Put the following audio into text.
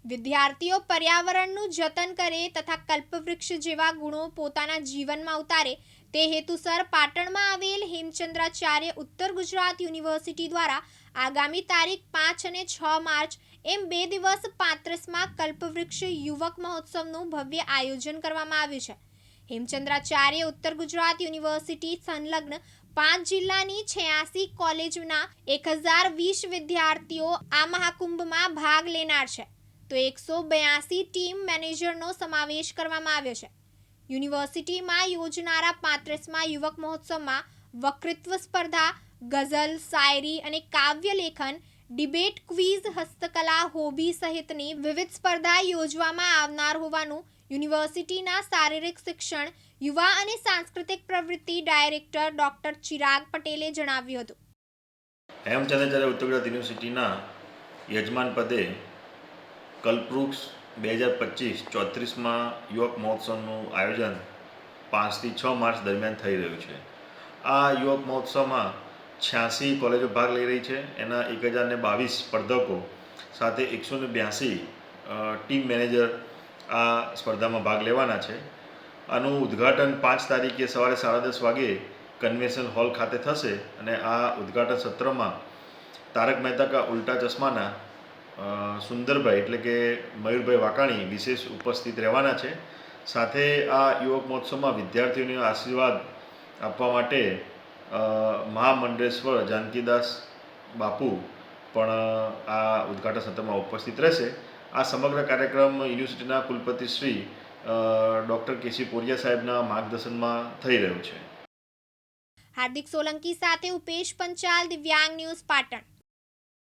વિદ્યાર્થીઓ પર્યાવરણનું જતન કરે તથા કલ્પવૃક્ષ જેવા ગુણો પોતાના જીવનમાં ઉતારે તે હેતુસર પાટણમાં આવેલ હેમચંદ્રાચાર્ય ઉત્તર ગુજરાત યુનિવર્સિટી દ્વારા આગામી તારીખ 5 અને 6 માર્ચ એમ 2 દિવસ 35માં કલ્પવૃક્ષ યુવક મહોત્સવનું ભવ્ય આયોજન કરવામાં આવ્યું છે. હેમચંદ્રાચાર્ય ઉત્તર ગુજરાત યુનિવર્સિટી સંલગ્ન 5 જિલ્લાની 86 કોલેજના 1020 વિદ્યાર્થીઓ આ મહાકુંભમાં ભાગ લેનાર છે. તો 182 ટીમ મેનેજરનો સમાવેશ કરવામાં આવ્યો છે. યુનિવર્સિટીમાં યોજનારા 35મા યુવક મહોત્સવમાં વક્તૃત્વ સ્પર્ધા, ગઝલ, શાયરી અને કાવ્ય લેખન, ડિબેટ, ક્વિઝ, હસ્તકલા, હોબી સહિતની વિવિધ સ્પર્ધા યોજવામાં આવનાર હોવાનું યુનિવર્સિટીના શારીરિક શિક્ષણ, યુવા અને સાંસ્કૃતિક પ્રવૃત્તિ ડાયરેક્ટર ડોક્ટર ચિરાગ પટેલે જણાવ્યું હતું. હેમચંદ્રાચાર્ય ઉત્તર ગુજરાત યુનિવર્સિટીના યજમાન પદે કલ્પવૃક્ષ 2025 34માં યુવક મહોત્સવનું આયોજન 5 થી 6 માર્ચ દરમિયાન થઈ રહ્યું છે. આ યુવક મહોત્સવમાં 86 કોલેજો ભાગ લઈ રહી છે. એના 1022 સ્પર્ધકો સાથે 182 ટીમ મેનેજર આ સ્પર્ધામાં ભાગ લેવાના છે. આનું ઉદ્ઘાટન 5 તારીખે સવારે 10:30 વાગે કન્વેન્શન હોલ ખાતે થશે અને આ ઉદ્ઘાટન સત્રમાં તારક મહેતા કા ઉલ્ટા ચશ્માના સુંદરભાઈ એટલે કે મયુરભાઈ વાકાણી વિશેષ ઉપસ્થિત રહેવાના છે. સાથે આ યુવક મહોત્સવમાં વિદ્યાર્થીઓને આશીર્વાદ આપવા માટે મહામંડલેશ્વર જાનકીદાસ બાપુ પણ આ ઉદ્ઘાટન સત્રમાં ઉપસ્થિત રહેશે. આ સમગ્ર કાર્યક્રમ યુનિવર્સિટીના કુલપતિ શ્રી ડૉક્ટર કેસી પોરિયા સાહેબના માર્ગદર્શનમાં થઈ રહ્યું છે. હાર્દિક સોલંકી સાથે ઉપેશ પંચાલ, દિવ્યાંગ ન્યૂઝ, પાટણ.